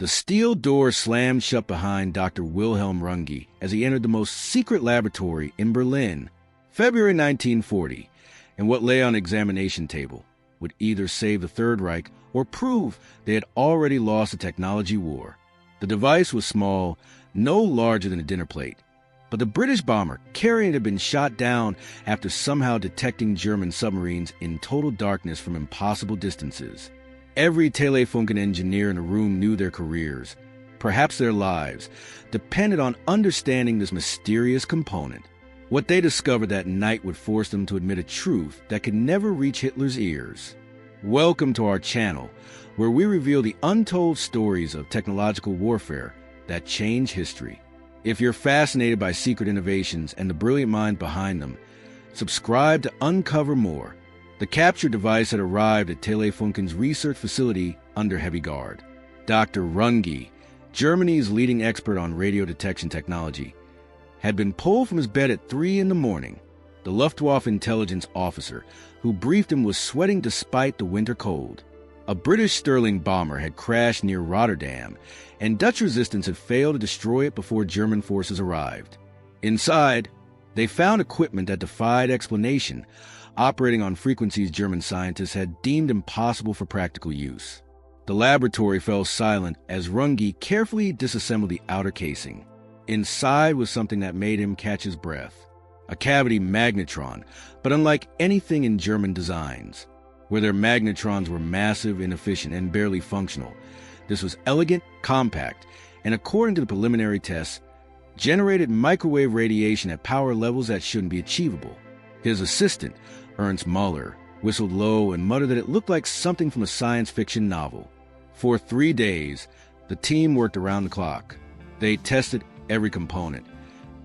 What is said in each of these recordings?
The steel door slammed shut behind Dr. Wilhelm Runge as he entered the most secret laboratory in Berlin, February 1940, and what lay on the examination table would either save the Third Reich or prove they had already lost a technology war. The device was small, no larger than a dinner plate, but the British bomber carrying it had been shot down after somehow detecting German submarines in total darkness from impossible distances. Every Telefunken engineer in the room knew their careers, perhaps their lives, depended on understanding this mysterious component. What they discovered that night would force them to admit a truth that could never reach Hitler's ears. Welcome to our channel, where we reveal the untold stories of technological warfare that change history. If you're fascinated by secret innovations and the brilliant mind behind them, subscribe to uncover more. The captured device had arrived at Telefunken's research facility under heavy guard. Dr. Runge, Germany's leading expert on radio detection technology, had been pulled from his bed at 3 a.m. The Luftwaffe intelligence officer who briefed him was sweating despite the winter cold. A British Sterling bomber had crashed near Rotterdam, and Dutch resistance had failed to destroy it before German forces arrived. Inside, they found equipment that defied explanation, operating on frequencies German scientists had deemed impossible for practical use. The laboratory fell silent as Runge carefully disassembled the outer casing. Inside was something that made him catch his breath. A cavity magnetron, but unlike anything in German designs, where their magnetrons were massive, inefficient, and barely functional. This was elegant, compact, and according to the preliminary tests, generated microwave radiation at power levels that shouldn't be achievable. His assistant, Ernst Muller, whistled low and muttered that it looked like something from a science fiction novel. For 3 days, the team worked around the clock. They tested every component,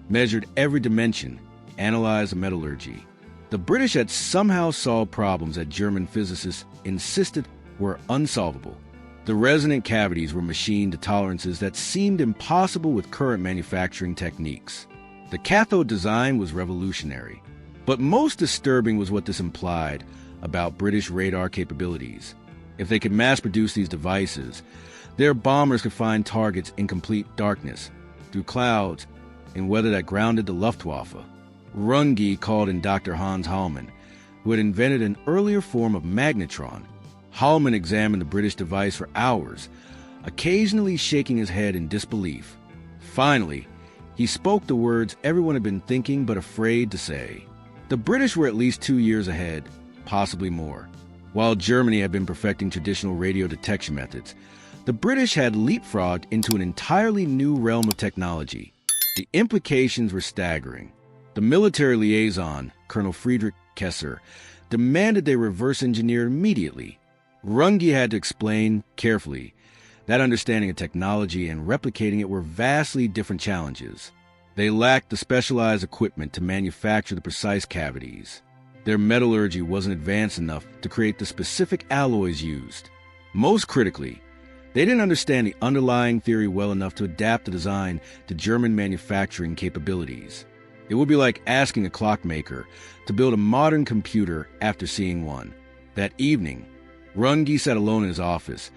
measured every dimension, analyzed the metallurgy. The British had somehow solved problems that German physicists insisted were unsolvable. The resonant cavities were machined to tolerances that seemed impossible with current manufacturing techniques. The cathode design was revolutionary. But most disturbing was what this implied about British radar capabilities. If they could mass-produce these devices, their bombers could find targets in complete darkness, through clouds, in weather that grounded the Luftwaffe. Runge called in Dr. Hans Hallmann, who had invented an earlier form of magnetron. Hallmann examined the British device for hours, occasionally shaking his head in disbelief. Finally, he spoke the words everyone had been thinking but afraid to say. The British were at least 2 years ahead, possibly more. While Germany had been perfecting traditional radio detection methods, the British had leapfrogged into an entirely new realm of technology. The implications were staggering. The military liaison, Colonel Friedrich Kessler, demanded they reverse engineer immediately. Runge had to explain, carefully, that understanding of technology and replicating it were vastly different challenges. They lacked the specialized equipment to manufacture the precise cavities. Their metallurgy wasn't advanced enough to create the specific alloys used. Most critically, they didn't understand the underlying theory well enough to adapt the design to German manufacturing capabilities. It would be like asking a clockmaker to build a modern computer after seeing one. That evening, Runge sat alone in his office,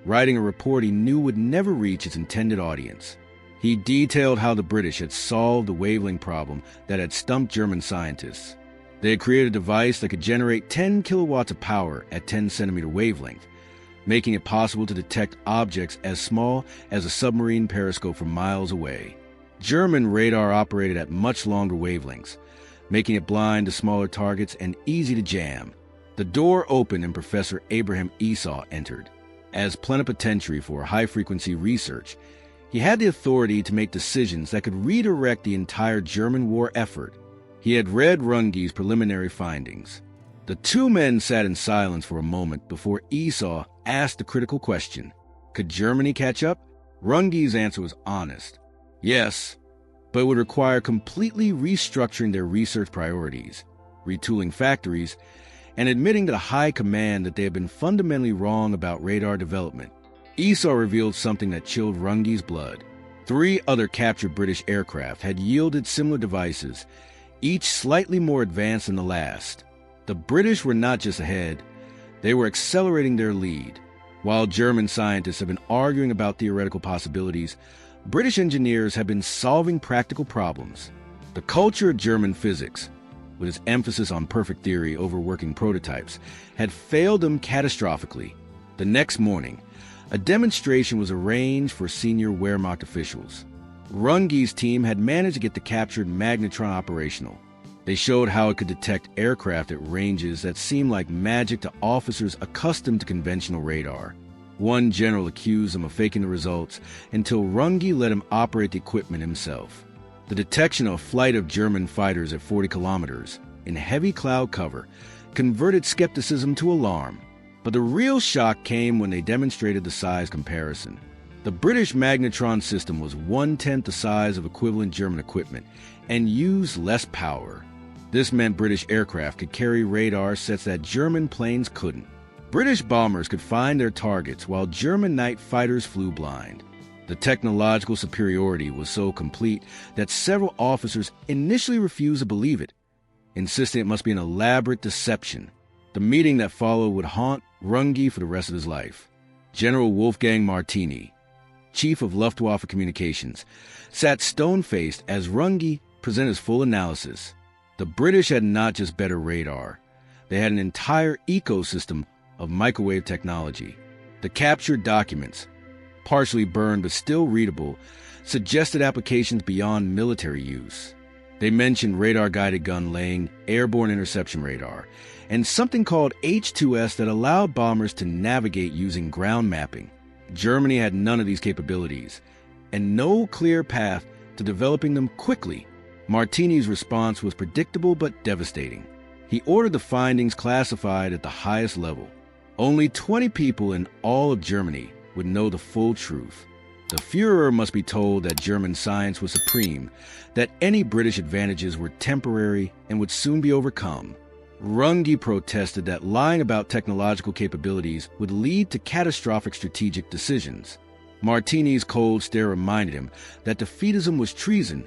writing a report he knew would never reach its intended audience. He detailed how the British had solved the wavelength problem that had stumped German scientists. They had created a device that could generate 10 kilowatts of power at 10-centimeter wavelength, making it possible to detect objects as small as a submarine periscope from miles away. German radar operated at much longer wavelengths, making it blind to smaller targets and easy to jam. The door opened and Professor Abraham Esau entered. As plenipotentiary for high-frequency research, he had the authority to make decisions that could redirect the entire German war effort. He had read Runge's preliminary findings. The two men sat in silence for a moment before Esau asked the critical question. Could Germany catch up? Runge's answer was honest. Yes, but it would require completely restructuring their research priorities, retooling factories, and admitting to the high command that they had been fundamentally wrong about radar development. Esau revealed something that chilled Runge's blood. 3 other captured British aircraft had yielded similar devices, each slightly more advanced than the last. The British were not just ahead, they were accelerating their lead. While German scientists have been arguing about theoretical possibilities, British engineers have been solving practical problems. The culture of German physics, with its emphasis on perfect theory over working prototypes, had failed them catastrophically. The next morning, a demonstration was arranged for senior Wehrmacht officials. Runge's team had managed to get the captured Magnetron operational. They showed how it could detect aircraft at ranges that seemed like magic to officers accustomed to conventional radar. One general accused him of faking the results until Runge let him operate the equipment himself. The detection of a flight of German fighters at 40 kilometers in heavy cloud cover converted skepticism to alarm. But the real shock came when they demonstrated the size comparison. The British Magnetron system was 1/10 the size of equivalent German equipment and used less power. This meant British aircraft could carry radar sets that German planes couldn't. British bombers could find their targets while German night fighters flew blind. The technological superiority was so complete that several officers initially refused to believe it, insisting it must be an elaborate deception. The meeting that followed would haunt Runge for the rest of his life. General Wolfgang Martini, chief of Luftwaffe Communications, sat stone-faced as Runge presented his full analysis. The British had not just better radar. They had an entire ecosystem of microwave technology. The captured documents, partially burned but still readable, suggested applications beyond military use. They mentioned radar-guided gun laying, airborne interception radar, and something called H2S that allowed bombers to navigate using ground mapping. Germany had none of these capabilities, and no clear path to developing them quickly. Martini's response was predictable but devastating. He ordered the findings classified at the highest level. Only 20 people in all of Germany would know the full truth. The Führer must be told that German science was supreme, that any British advantages were temporary and would soon be overcome. Runge protested that lying about technological capabilities would lead to catastrophic strategic decisions. Martini's cold stare reminded him that defeatism was treason,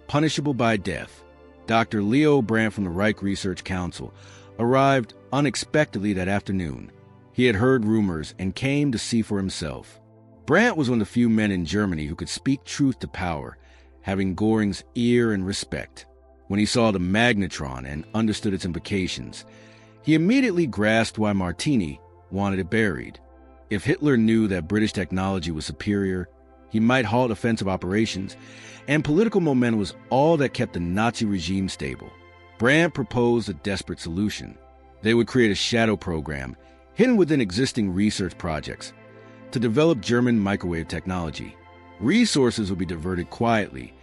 punishable by death. Dr. Leo Brandt from the Reich Research Council arrived unexpectedly that afternoon. He had heard rumors and came to see for himself. Brandt was one of the few men in Germany who could speak truth to power, having Göring's ear and respect. When he saw the Magnetron and understood its implications, he immediately grasped why Martini wanted it buried. If Hitler knew that British technology was superior, he might halt offensive operations, and political momentum was all that kept the Nazi regime stable. Brandt proposed a desperate solution. They would create a shadow program, hidden within existing research projects, to develop German microwave technology. Resources would be diverted quietly,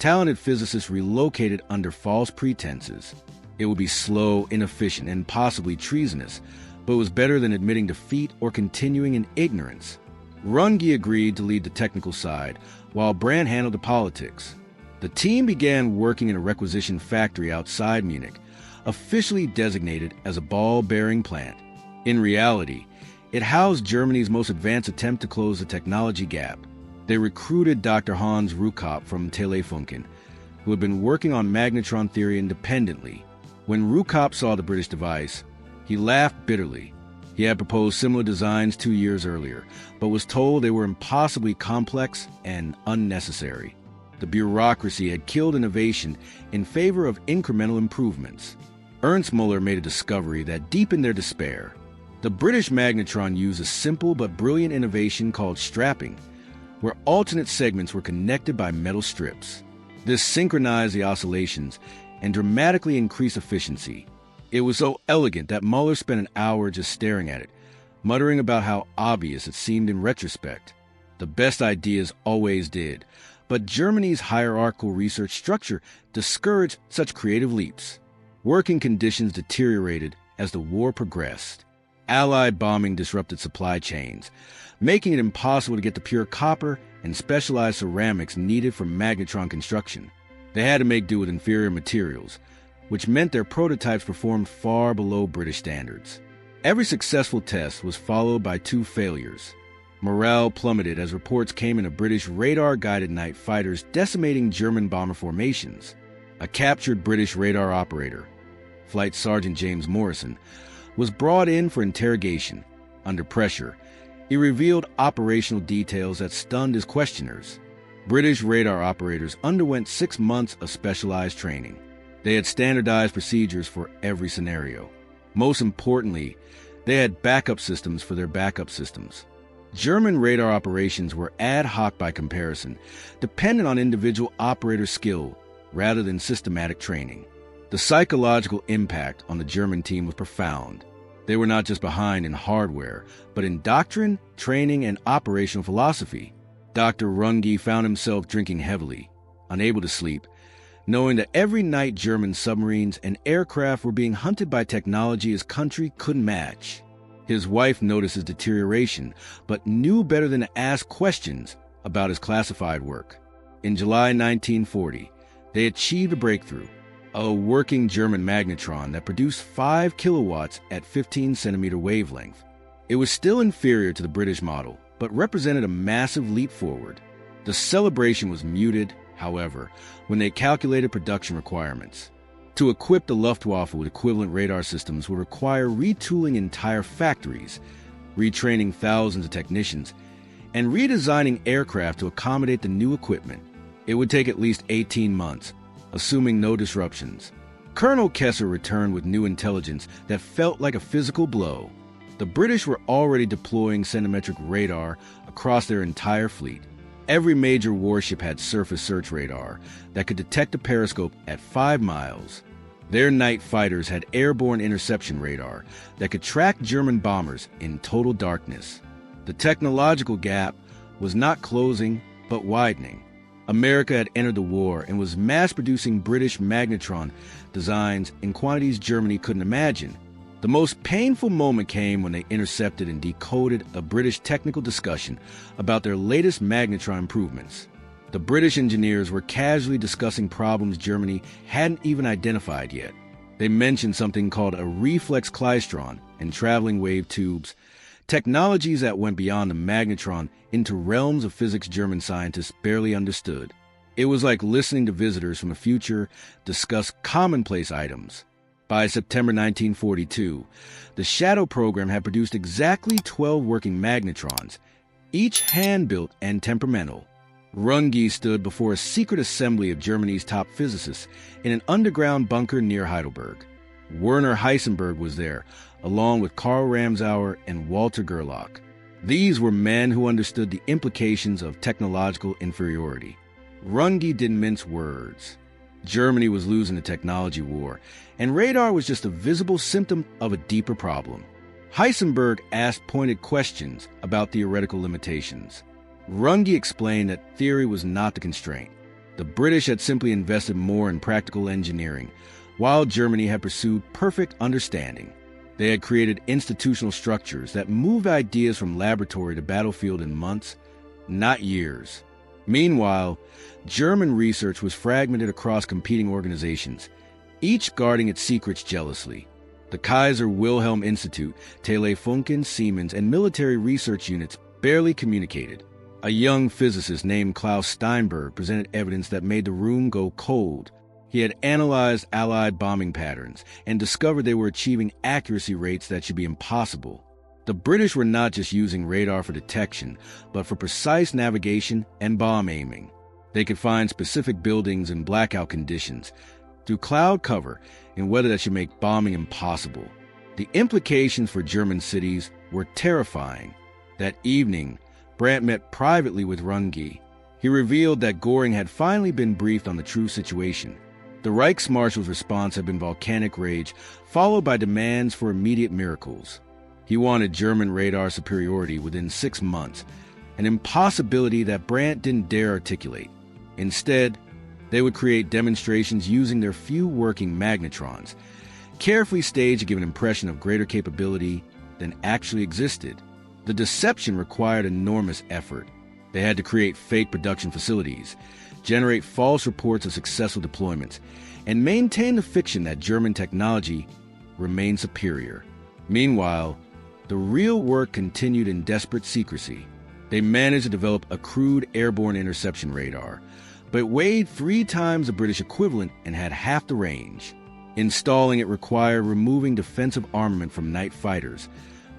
talented physicists relocated under false pretenses. It would be slow, inefficient, and possibly treasonous, but was better than admitting defeat or continuing in ignorance. Runge agreed to lead the technical side, while Brandt handled the politics. The team began working in a requisition factory outside Munich, officially designated as a ball-bearing plant. In reality, it housed Germany's most advanced attempt to close the technology gap. They recruited Dr. Hans Rukop from Telefunken, who had been working on magnetron theory independently. When Rukop saw the British device, he laughed bitterly. He had proposed similar designs 2 years earlier, but was told they were impossibly complex and unnecessary. The bureaucracy had killed innovation in favor of incremental improvements. Ernst Müller made a discovery that deepened their despair. The British magnetron used a simple but brilliant innovation called strapping, where alternate segments were connected by metal strips. This synchronized the oscillations and dramatically increased efficiency. It was so elegant that Müller spent an hour just staring at it, muttering about how obvious it seemed in retrospect. The best ideas always did, but Germany's hierarchical research structure discouraged such creative leaps. Working conditions deteriorated as the war progressed. Allied bombing disrupted supply chains, making it impossible to get the pure copper and specialized ceramics needed for magnetron construction. They had to make do with inferior materials, which meant their prototypes performed far below British standards. Every successful test was followed by 2 failures. Morale plummeted as reports came in of British radar-guided night fighters decimating German bomber formations. A captured British radar operator, Flight Sergeant James Morrison, was brought in for interrogation. Under pressure, He revealed operational details that stunned his questioners. British radar operators underwent 6 months of specialized training. They had standardized procedures for every scenario. Most importantly, they had backup systems for their backup systems. German radar operations were ad hoc by comparison, dependent on individual operator skill rather than systematic training. The psychological impact on the German team was profound. They were not just behind in hardware, but in doctrine, training, and operational philosophy. Dr. Runge found himself drinking heavily, unable to sleep, knowing that every night German submarines and aircraft were being hunted by technology his country couldn't match. His wife noticed his deterioration, but knew better than to ask questions about his classified work. In July 1940, they achieved a breakthrough, a working German magnetron that produced 5 kilowatts at 15-centimeter wavelength. It was still inferior to the British model, but represented a massive leap forward. The celebration was muted, however, when they calculated production requirements. To equip the Luftwaffe with equivalent radar systems would require retooling entire factories, retraining thousands of technicians, and redesigning aircraft to accommodate the new equipment. It would take at least 18 months, assuming no disruptions. Colonel Kessler returned with new intelligence that felt like a physical blow. The British were already deploying centimetric radar across their entire fleet. Every major warship had surface search radar that could detect a periscope at 5 miles. Their night fighters had airborne interception radar that could track German bombers in total darkness. The technological gap was not closing, but widening. America had entered the war and was mass-producing British Magnetron designs in quantities Germany couldn't imagine. The most painful moment came when they intercepted and decoded a British technical discussion about their latest magnetron improvements. The British engineers were casually discussing problems Germany hadn't even identified yet. They mentioned something called a reflex klystron and traveling wave tubes, technologies that went beyond the magnetron into realms of physics German scientists barely understood. It was like listening to visitors from the future discuss commonplace items. By September 1942, the Shadow program had produced exactly 12 working magnetrons, each hand-built and temperamental. Runge stood before a secret assembly of Germany's top physicists in an underground bunker near Heidelberg. Werner Heisenberg was there, along with Karl Ramsauer and Walter Gerlach. These were men who understood the implications of technological inferiority. Runge didn't mince words. Germany was losing the technology war, and radar was just a visible symptom of a deeper problem. Heisenberg asked pointed questions about theoretical limitations. Runge explained that theory was not the constraint. The British had simply invested more in practical engineering, while Germany had pursued perfect understanding. They had created institutional structures that moved ideas from laboratory to battlefield in months, not years. Meanwhile, German research was fragmented across competing organizations, each guarding its secrets jealously. The Kaiser Wilhelm Institute, Telefunken, Siemens, and military research units barely communicated. A young physicist named Klaus Steinberg presented evidence that made the room go cold. He had analyzed Allied bombing patterns and discovered they were achieving accuracy rates that should be impossible. The British were not just using radar for detection, but for precise navigation and bomb aiming. They could find specific buildings in blackout conditions, through cloud cover, in weather that should make bombing impossible. The implications for German cities were terrifying. That evening, Brandt met privately with Runge. He revealed that Göring had finally been briefed on the true situation. The Reichsmarshal's response had been volcanic rage, followed by demands for immediate miracles. He wanted German radar superiority within 6 months, an impossibility that Brandt didn't dare articulate. Instead, they would create demonstrations using their few working magnetrons, carefully staged to give an impression of greater capability than actually existed. The deception required enormous effort. They had to create fake production facilities, generate false reports of successful deployments, and maintain the fiction that German technology remained superior. Meanwhile, the real work continued in desperate secrecy. They managed to develop a crude airborne interception radar, but it weighed 3 times the British equivalent and had half the range. Installing it required removing defensive armament from night fighters,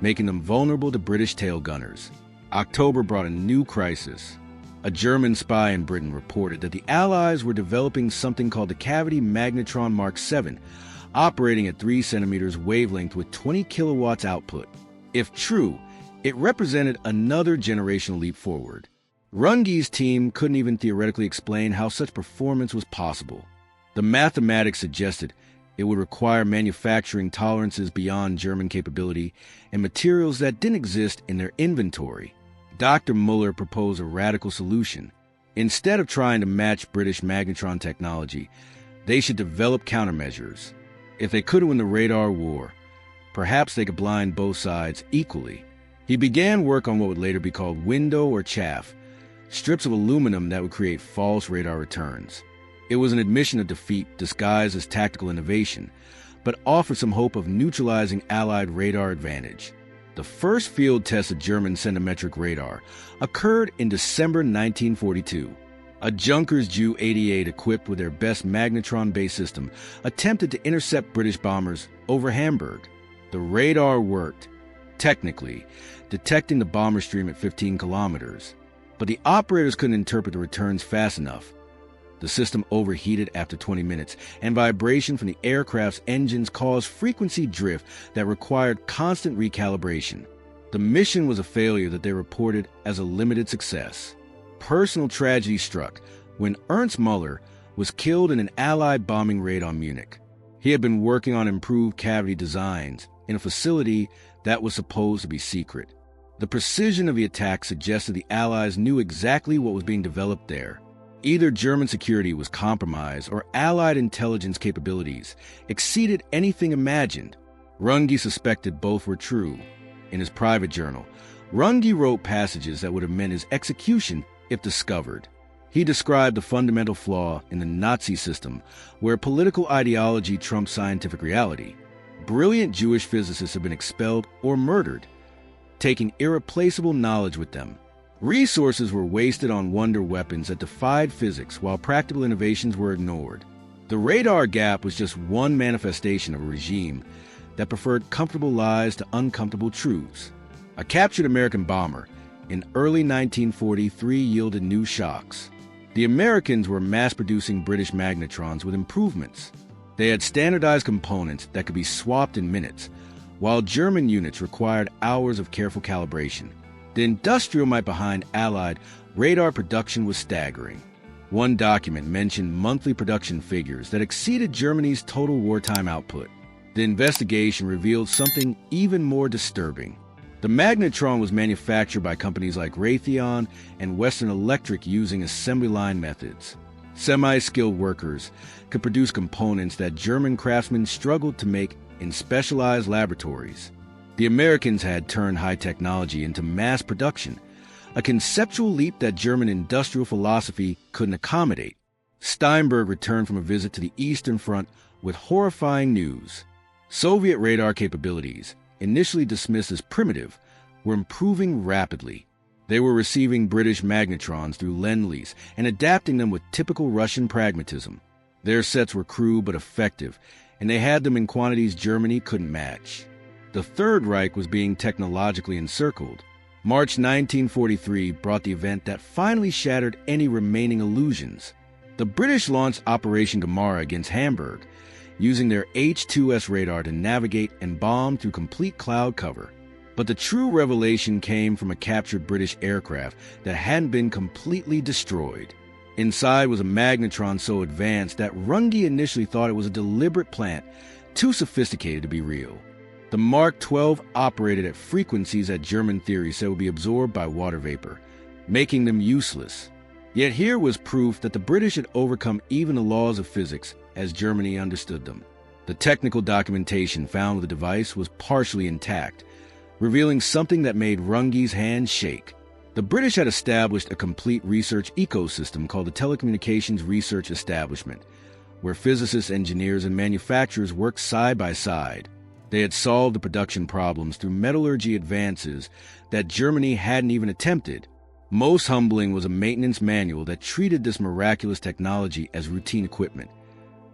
making them vulnerable to British tail gunners. October brought a new crisis. A German spy in Britain reported that the Allies were developing something called the Cavity Magnetron Mark 7, operating at 3 centimeters wavelength with 20 kilowatts output. If true, it represented another generational leap forward. Runge's team couldn't even theoretically explain how such performance was possible. The mathematics suggested it would require manufacturing tolerances beyond German capability and materials that didn't exist in their inventory. Dr. Muller proposed a radical solution. Instead of trying to match British magnetron technology, they should develop countermeasures. If they couldn't win the radar war, perhaps they could blind both sides equally. He began work on what would later be called window or chaff, strips of aluminum that would create false radar returns. It was an admission of defeat disguised as tactical innovation, but offered some hope of neutralizing Allied radar advantage. The first field test of German centimetric radar occurred in December 1942. A Junkers Ju-88 equipped with their best magnetron-based system attempted to intercept British bombers over Hamburg. The radar worked, technically, detecting the bomber stream at 15 kilometers. But the operators couldn't interpret the returns fast enough. The system overheated after 20 minutes, and vibration from the aircraft's engines caused frequency drift that required constant recalibration. The mission was a failure that they reported as a limited success. Personal tragedy struck when Ernst Muller was killed in an Allied bombing raid on Munich. He had been working on improved cavity designs in a facility that was supposed to be secret. The precision of the attack suggested the Allies knew exactly what was being developed there. Either German security was compromised or Allied intelligence capabilities exceeded anything imagined. Runge suspected both were true. In his private journal, Runge wrote passages that would have meant his execution if discovered. He described the fundamental flaw in the Nazi system, where political ideology trumped scientific reality. Brilliant Jewish physicists have been expelled or murdered, taking irreplaceable knowledge with them. Resources were wasted on wonder weapons that defied physics, while practical innovations were ignored. The radar gap was just one manifestation of a regime that preferred comfortable lies to uncomfortable truths. A captured American bomber in early 1943 yielded new shocks. The Americans were mass-producing British magnetrons with improvements. They had standardized components that could be swapped in minutes, while German units required hours of careful calibration. The industrial might behind Allied radar production was staggering. One document mentioned monthly production figures that exceeded Germany's total wartime output. The investigation revealed something even more disturbing. The magnetron was manufactured by companies like Raytheon and Western Electric using assembly line methods. Semi-skilled workers could produce components that German craftsmen struggled to make in specialized laboratories. The Americans had turned high technology into mass production, a conceptual leap that German industrial philosophy couldn't accommodate. Steinberg returned from a visit to the Eastern Front with horrifying news. Soviet radar capabilities, initially dismissed as primitive, were improving rapidly. They were receiving British magnetrons through Lend-Lease and adapting them with typical Russian pragmatism. Their sets were crude but effective, and they had them in quantities Germany couldn't match. The Third Reich was being technologically encircled. March 1943 brought the event that finally shattered any remaining illusions. The British launched Operation Gemara against Hamburg, using their H-2S radar to navigate and bomb through complete cloud cover. But the true revelation came from a captured British aircraft that hadn't been completely destroyed. Inside was a magnetron so advanced that Runge initially thought it was a deliberate plant, too sophisticated to be real. The Mark 12 operated at frequencies that German theory said would be absorbed by water vapor, making them useless. Yet here was proof that the British had overcome even the laws of physics as Germany understood them. The technical documentation found with the device was partially intact, revealing something that made Runge's hands shake. The British had established a complete research ecosystem called the Telecommunications Research Establishment, where physicists, engineers, and manufacturers worked side by side. They had solved the production problems through metallurgy advances that Germany hadn't even attempted. Most humbling was a maintenance manual that treated this miraculous technology as routine equipment,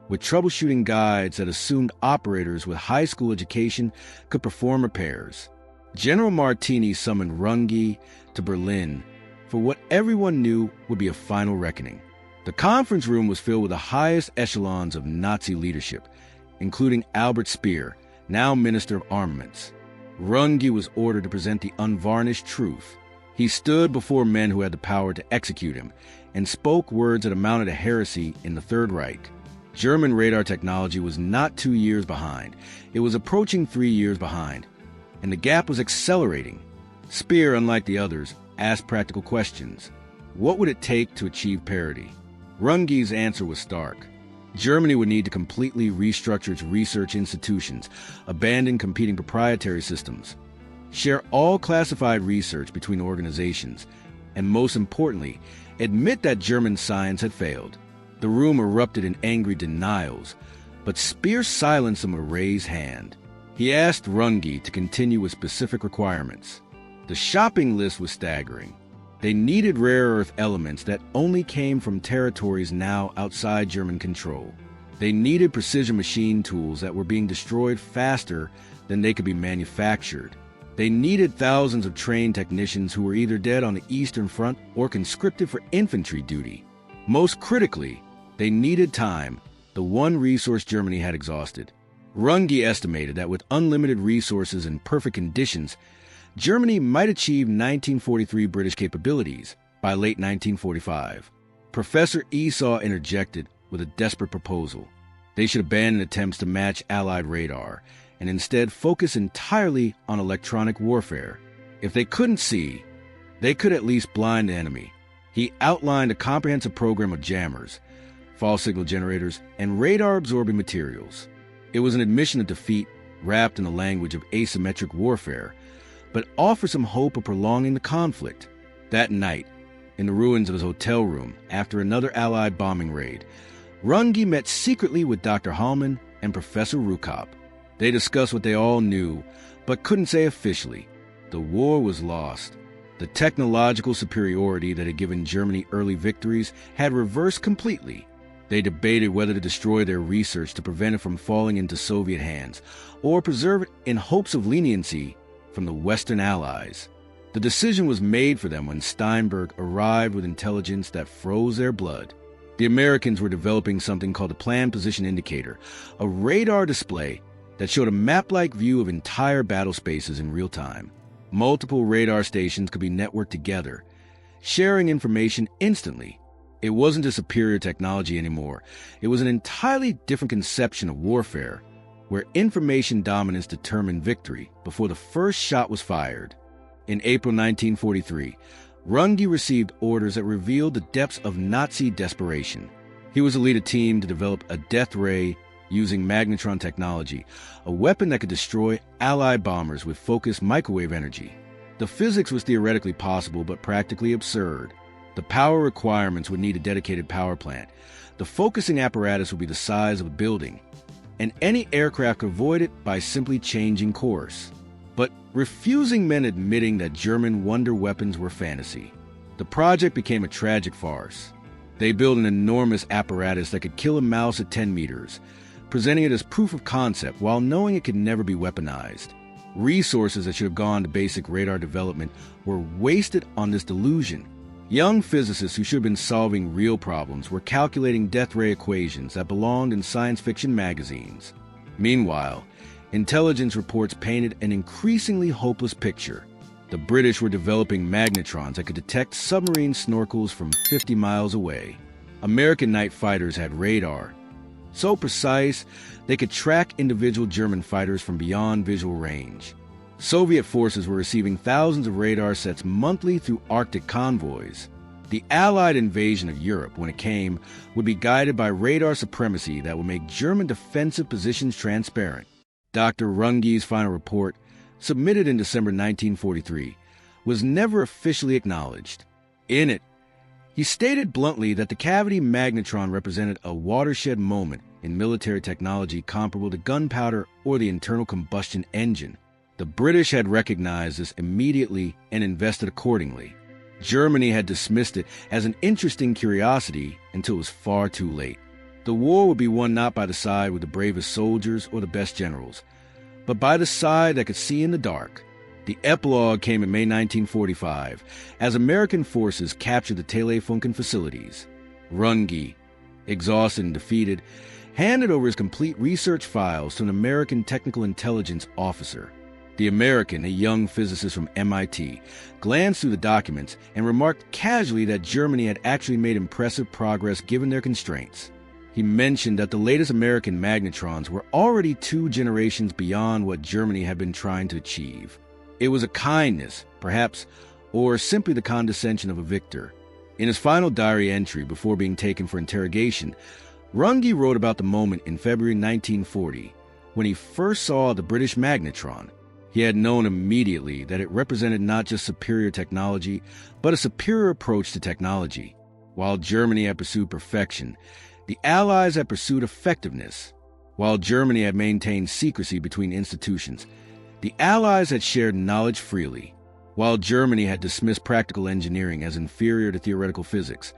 with troubleshooting guides that assumed operators with high school education could perform repairs. General Martini summoned Runge to Berlin for what everyone knew would be a final reckoning. The conference room was filled with the highest echelons of Nazi leadership, including Albert Speer, now Minister of Armaments. Runge was ordered to present the unvarnished truth. He stood before men who had the power to execute him and spoke words that amounted to heresy in the Third Reich. German radar technology was not 2 years behind. It was approaching 3 years behind, and the gap was accelerating. Speer, unlike the others, asked practical questions. What would it take to achieve parity? Runge's answer was stark. Germany would need to completely restructure its research institutions, abandon competing proprietary systems, share all classified research between organizations, and most importantly, admit that German science had failed. The room erupted in angry denials, but Speer silenced them with a raised hand. He asked Runge to continue with specific requirements. The shopping list was staggering. They needed rare earth elements that only came from territories now outside German control. They needed precision machine tools that were being destroyed faster than they could be manufactured. They needed thousands of trained technicians who were either dead on the Eastern Front or conscripted for infantry duty. Most critically, they needed time, the one resource Germany had exhausted. Runge estimated that with unlimited resources and perfect conditions, Germany might achieve 1943 British capabilities by late 1945. Professor Esau interjected with a desperate proposal. They should abandon attempts to match Allied radar and instead focus entirely on electronic warfare. If they couldn't see, they could at least blind the enemy. He outlined a comprehensive program of jammers, false signal generators, and radar-absorbing materials. It was an admission of defeat wrapped in the language of asymmetric warfare, but offered some hope of prolonging the conflict. That night, in the ruins of his hotel room after another Allied bombing raid, Runge met secretly with Dr. Hallman and Professor Rukop. They discussed what they all knew, but couldn't say officially. The war was lost. The technological superiority that had given Germany early victories had reversed completely. They debated whether to destroy their research to prevent it from falling into Soviet hands, or preserve it in hopes of leniency from the Western Allies. The decision was made for them when Steinberg arrived with intelligence that froze their blood. The Americans were developing something called a Planned Position Indicator, a radar display that showed a map-like view of entire battle spaces in real time. Multiple radar stations could be networked together, sharing information instantly. It wasn't a superior technology anymore. It was an entirely different conception of warfare, where information dominance determined victory before the first shot was fired. In April 1943, Runge received orders that revealed the depths of Nazi desperation. He was to lead a team to develop a death ray using Magnetron technology, a weapon that could destroy Allied bombers with focused microwave energy. The physics was theoretically possible but practically absurd. The power requirements would need a dedicated power plant. The focusing apparatus would be the size of a building, and any aircraft could avoid it by simply changing course. But refusing meant admitting that German wonder weapons were fantasy. The project became a tragic farce. They built an enormous apparatus that could kill a mouse at 10 meters, presenting it as proof of concept while knowing it could never be weaponized. Resources that should have gone to basic radar development were wasted on this delusion. Young physicists who should have been solving real problems were calculating death ray equations that belonged in science fiction magazines. Meanwhile, intelligence reports painted an increasingly hopeless picture. The British were developing magnetrons that could detect submarine snorkels from 50 miles away. American night fighters had radar so precise they could track individual German fighters from beyond visual range. Soviet forces were receiving thousands of radar sets monthly through Arctic convoys. The Allied invasion of Europe, when it came, would be guided by radar supremacy that would make German defensive positions transparent. Dr. Runge's final report, submitted in December 1943, was never officially acknowledged. In it, he stated bluntly that the cavity magnetron represented a watershed moment in military technology comparable to gunpowder or the internal combustion engine. The British had recognized this immediately and invested accordingly. Germany had dismissed it as an interesting curiosity until it was far too late. The war would be won not by the side with the bravest soldiers or the best generals, but by the side that could see in the dark. The epilogue came in May 1945, as American forces captured the Telefunken facilities. Runge, exhausted and defeated, handed over his complete research files to an American technical intelligence officer. The American, a young physicist from MIT, glanced through the documents and remarked casually that Germany had actually made impressive progress given their constraints. He mentioned that the latest American magnetrons were already 2 generations beyond what Germany had been trying to achieve. It was a kindness, perhaps, or simply the condescension of a victor. In his final diary entry before being taken for interrogation, Runge wrote about the moment in February 1940 when he first saw the British magnetron. He had known immediately that it represented not just superior technology, but a superior approach to technology. While Germany had pursued perfection, the Allies had pursued effectiveness. While Germany had maintained secrecy between institutions, the Allies had shared knowledge freely. While Germany had dismissed practical engineering as inferior to theoretical physics,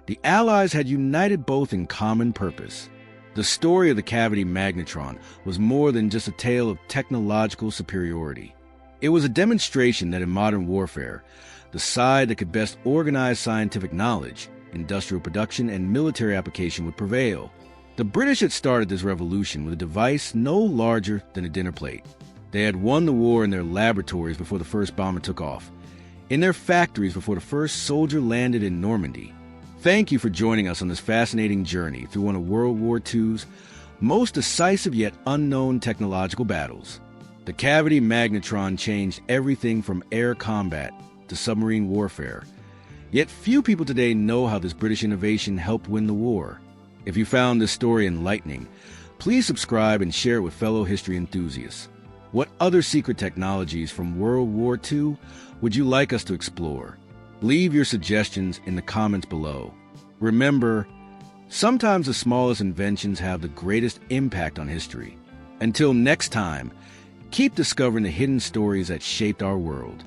the Allies had united both in common purpose. The story of the cavity magnetron was more than just a tale of technological superiority. It was a demonstration that in modern warfare, the side that could best organize scientific knowledge, industrial production, and military application would prevail. The British had started this revolution with a device no larger than a dinner plate. They had won the war in their laboratories before the first bomber took off, in their factories before the first soldier landed in Normandy. Thank you for joining us on this fascinating journey through one of World War II's most decisive yet unknown technological battles. The cavity magnetron changed everything from air combat to submarine warfare. Yet few people today know how this British innovation helped win the war. If you found this story enlightening, please subscribe and share it with fellow history enthusiasts. What other secret technologies from World War II would you like us to explore? Leave your suggestions in the comments below. Remember, sometimes the smallest inventions have the greatest impact on history. Until next time, keep discovering the hidden stories that shaped our world.